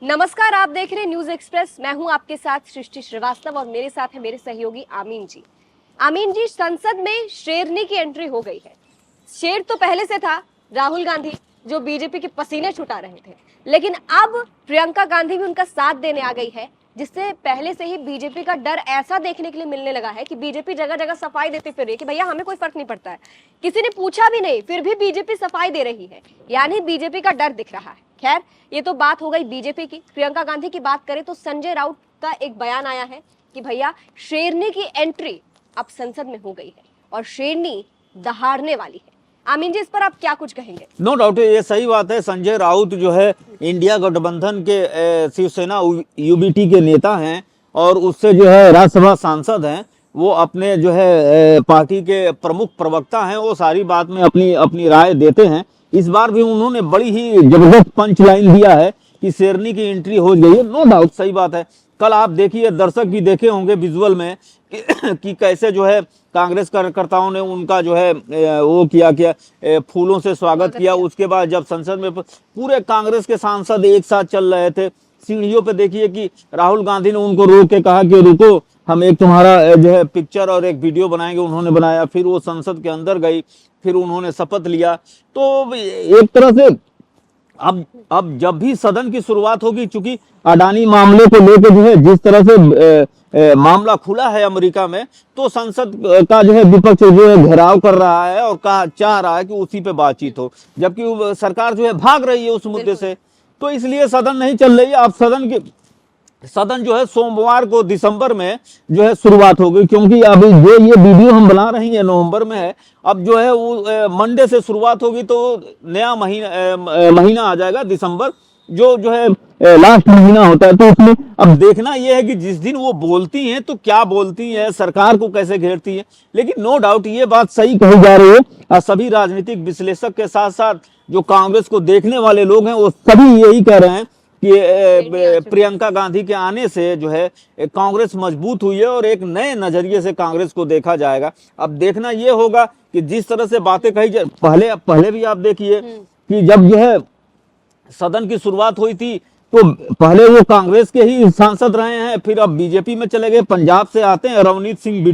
नमस्कार, आप देख रहे हैं न्यूज एक्सप्रेस। मैं हूं आपके साथ सृष्टि श्रीवास्तव और मेरे साथ है मेरे सहयोगी आमीन जी। आमीन जी, संसद में शेरनी की एंट्री हो गई है। शेर तो पहले से था राहुल गांधी, जो बीजेपी के पसीने छुटा रहे थे, लेकिन अब प्रियंका गांधी भी उनका साथ देने आ गई है, जिससे पहले से ही बीजेपी का डर ऐसा देखने के लिए मिलने लगा है कि बीजेपी जगह जगह सफाई देती फिर रही है कि भैया हमें कोई फर्क नहीं पड़ता है, किसी ने पूछा भी नहीं फिर भी बीजेपी सफाई दे रही है, यानी बीजेपी का डर दिख रहा है। खैर, ये तो बात हो गई बीजेपी की। प्रियंका गांधी की बात करें तो संजय राउत का एक बयान आया है कि भैया शेरनी की एंट्री अब संसद में हो गई है और शेरनी दहाड़ने वाली है। आमीन जी, इस पर आप क्या कुछ कहेंगे? नो डाउट, ये सही बात है। संजय राउत जो है इंडिया गठबंधन के शिवसेना यूबीटी के नेता हैं और उससे जो है राज्यसभा सांसद हैं। वो अपने जो है पार्टी के प्रमुख प्रवक्ता हैं। वो सारी बात में अपनी अपनी राय देते हैं। इस बार भी उन्होंने बड़ी ही जबरदस्त पंच लाइन दिया है कि शेरनी की एंट्री हो गई है। नो डाउट सही बात है। कल आप देखिए, दर्शक भी देखे होंगे विजुअल में कि कैसे जो है कांग्रेस कार्यकर्ताओं ने उनका जो है वो किया फूलों से स्वागत किया। उसके बाद जब संसद में पूरे कांग्रेस के सांसद एक साथ चल रहे थे, सीढ़ियों पे देखिए कि राहुल गांधी ने उनको रोक के कहा कि रुको, हम एक तुम्हारा जो है पिक्चर और एक वीडियो बनाएंगे। उन्होंने बनाया, फिर वो संसद के अंदर गई, फिर उन्होंने शपथ लिया। तो एक तरह से अब जब भी सदन की शुरुआत होगी, चूंकि अडानी मामले को लेकर जो है जिस तरह से मामला खुला है अमेरिका में, तो संसद का जो है विपक्ष जो है घेराव कर रहा है और चाह रहा है कि उसी पे बातचीत हो, जबकि सरकार जो है भाग रही है उस मुद्दे से। तो इसलिए सदन नहीं चल रही है। अब सदन जो है सोमवार को दिसंबर में जो है शुरुआत होगी, क्योंकि अभी जो ये वीडियो हम बना रहे हैं नवंबर में है। अब जो है वो मंडे से शुरुआत होगी, तो नया महीना आ जाएगा दिसंबर, जो है लास्ट महीना होता है। तो उसमें अब देखना यह है कि जिस दिन वो बोलती हैं तो क्या बोलती हैं, सरकार को कैसे घेरती हैं। लेकिन नो डाउट ये बात सही कही जा रही है और सभी राजनीतिक विश्लेषक के साथ साथ जो कांग्रेस को देखने वाले लोग हैं वो सभी यही कह रहे हैं कि प्रियंका गांधी के आने से जो है कांग्रेस मजबूत हुई है और एक नए नजरिए से कांग्रेस को देखा जाएगा। अब देखना यह होगा कि जिस तरह से बातें कही जाए, पहले भी आप देखिए कि जब जो है सदन की शुरुआत हुई थी तो पहले वो कांग्रेस के ही सांसद रहे हैं, फिर अब बीजेपी में चले गए। पंजाब से आते हैं रवनीत सिंह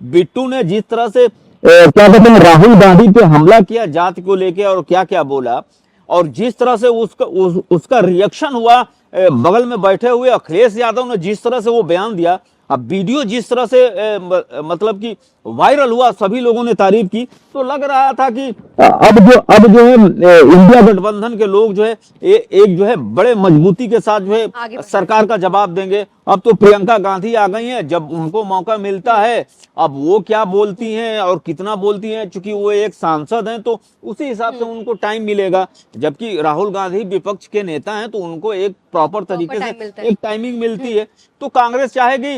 बिट्टू ने जिस तरह से क्या कहते हैं राहुल गांधी पे हमला किया जाति को लेके और क्या क्या बोला, और जिस तरह से उसका रिएक्शन हुआ, बगल में बैठे हुए अखिलेश यादव ने जिस तरह से वो बयान दिया, अब वीडियो जिस तरह से मतलब कि वायरल हुआ, सभी लोगों ने तारीफ की, तो लग रहा था कि अब जो है इंडिया गठबंधन के लोग जो है एक जो है बड़े मजबूती के साथ जो है सरकार का जवाब देंगे। अब तो प्रियंका गांधी आ गई हैं, जब उनको मौका मिलता है अब वो क्या बोलती हैं और कितना बोलती हैं, चूंकि वो एक सांसद हैं तो उसी हिसाब से उनको टाइम मिलेगा। जबकि राहुल गांधी विपक्ष के नेता हैं तो उनको एक प्रॉपर तरीके से एक टाइमिंग मिलती है। तो कांग्रेस चाहेगी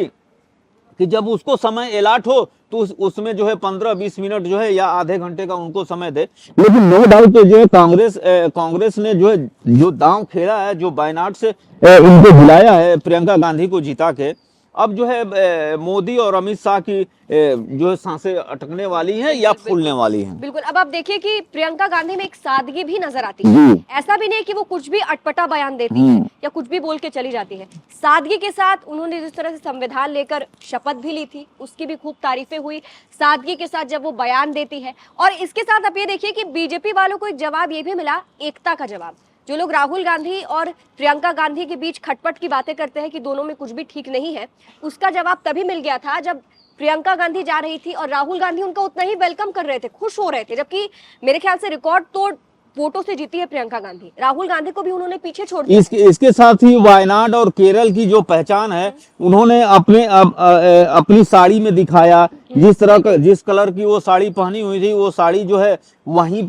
कि जब उसको समय अलॉट हो तो उसमें जो है 15-20 मिनट जो है या आधे घंटे का उनको समय दे। लेकिन नो डाउट जो है कांग्रेस ने जो है जो दांव खेला है, जो वायनाड से इनको बुलाया है प्रियंका गांधी को जिता के, अब जो है मोदी और अमित शाह की जो है सांसें अटकने वाली हैं या फूलने वाली हैं। बिल्कुल। अब आप देखिए कि प्रियंका गांधी में एक सादगी भी नजर आती है। ऐसा भी नहीं कि वो कुछ भी अटपटा बयान देती है या कुछ भी बोल के चली जाती है। सादगी के साथ उन्होंने जिस तरह से संविधान लेकर शपथ भी ली थी, उसकी भी खूब तारीफें हुई। सादगी के साथ जब वो बयान देती है, और इसके साथ आप ये देखिए कि बीजेपी वालों को एक जवाब ये भी मिला, एकता का जवाब। जो लोग राहुल गांधी और प्रियंका गांधी के बीच खटपट की बातें करते हैं कि दोनों में कुछ भी ठीक नहीं है, उसका जवाब तभी मिल गया था जब प्रियंका गांधी जा रही थी और राहुल गांधी उनका उतना ही वेलकम कर रहे थे, खुश हो रहे थे। जबकि मेरे ख्याल से रिकॉर्ड तोड़ वोटों से जीती है प्रियंका गांधी, राहुल गांधी को भी उन्होंने पीछे छोड़ दिया। इसके साथ ही वायनाड और केरल की जो पहचान है उन्होंने अपनी साड़ी में दिखाया। जिस कलर की वो साड़ी पहनी हुई थी, वो साड़ी जो है वहीं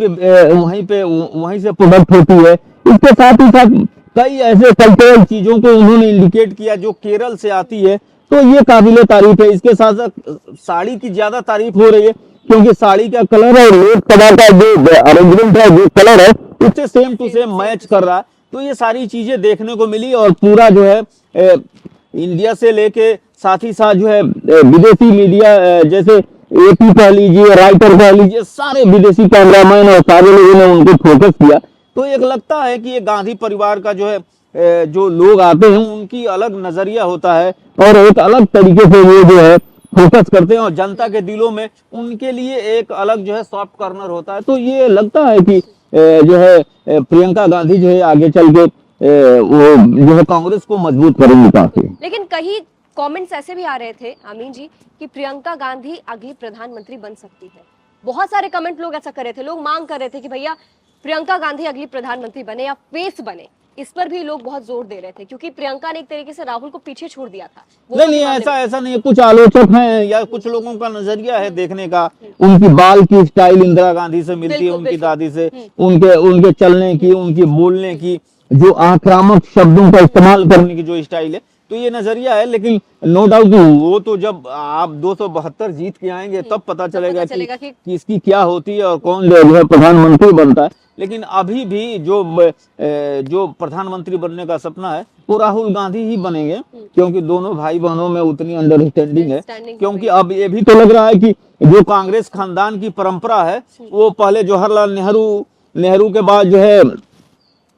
से प्रोडक्ट होती है। इसके साथ ही साथ कई ऐसे कल्चरल चीजों को उन्होंने इंडिकेट किया जो केरल से आती है, तो ये काबिले तारीफ है। इसके साथ साथ साड़ी की ज्यादा तारीफ हो रही है, क्योंकि साड़ी का कलर और लोकसभा का जो अरेंजमेंट है, जो कलर है, उससे सेम टू सेम मैच कर रहा है। तो ये सारी चीजें देखने को मिली और पूरा जो है इंडिया से लेके साथ ही साथ जो है विदेशी मीडिया, जैसे AP कह लीजिए, राइटर कह लीजिए, सारे विदेशी कैमरामैन और सारे लोगों ने उनको फोकस किया। तो एक लगता है कि ये गांधी परिवार का जो है जो लोग आते हैं उनकी अलग नजरिया होता है और एक अलग तरीके से वो जो है फोकस करते हैं और जनता के दिलों में उनके लिए एक अलग जो है सॉफ्ट कॉर्नर होता है। तो ये लगता है कि जो है प्रियंका गांधी जो है आगे चल के वो जो है कांग्रेस को मजबूत करेंगी काफी। लेकिन कई कमेंट्स ऐसे भी आ रहे थे आमीन जी कि प्रियंका गांधी अगली प्रधानमंत्री बन सकती है। बहुत सारे कमेंट लोग ऐसा कर रहे थे, लोग मांग कर रहे थे कि भैया प्रियंका गांधी अगली प्रधानमंत्री बने या फेस बने। इस पर भी लोग बहुत जोर दे रहे थे क्योंकि प्रियंका ने एक तरीके से राहुल को पीछे छोड़ दिया था। नहीं ऐसा नहीं है, कुछ आलोचक हैं या कुछ लोगों का नजरिया है देखने का, उनकी बाल की स्टाइल इंदिरा गांधी से मिलती है, उनकी दादी से, उनके उनके चलने की, उनकी बोलने की, जो आक्रामक शब्दों का इस्तेमाल करने की जो स्टाइल है, तो ये नजरिया है। लेकिन नो डाउट वो तो जब आप 272 जीत के आएंगे तब पता चलेगा कि इसकी क्या होती है और कौन जो है प्रधानमंत्री बनता है। लेकिन अभी भी जो प्रधानमंत्री बनने का सपना है वो राहुल गांधी ही बनेंगे, क्योंकि दोनों भाई बहनों में उतनी अंडरस्टैंडिंग है। क्योंकि अब ये भी तो लग रहा है कि जो कांग्रेस खानदान की परंपरा है, वो पहले जवाहरलाल नेहरू के बाद जो है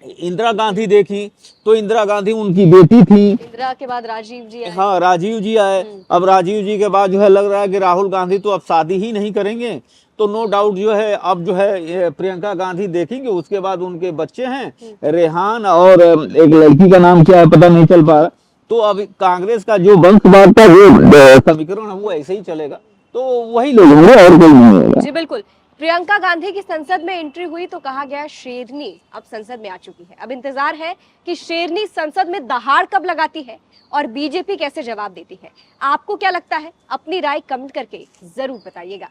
इंदिरा गांधी देखी, तो इंदिरा गांधी उनकी बेटी थी, इंदिरा के बाद राजीव जी आए। हाँ राजीव जी आए। अब राजीव जी के बाद जो है लग रहा है कि राहुल गांधी तो अब शादी ही नहीं करेंगे। तो नो डाउट जो है अब जो है ये प्रियंका गांधी देखेंगे। उसके बाद उनके बच्चे हैं रेहान और एक लड़की का नाम क्या है पता नहीं चल पा रहा। तो अब कांग्रेस का जो वंशवाद का जो समीकरण है वो ऐसे ही चलेगा, तो वही लोग होंगे और कोई नहीं होगा। जी बिल्कुल। प्रियंका गांधी की संसद में एंट्री हुई तो कहा गया शेरनी अब संसद में आ चुकी है। अब इंतजार है कि शेरनी संसद में दहाड़ कब लगाती है और बीजेपी कैसे जवाब देती है। आपको क्या लगता है? अपनी राय कमेंट करके जरूर बताइएगा।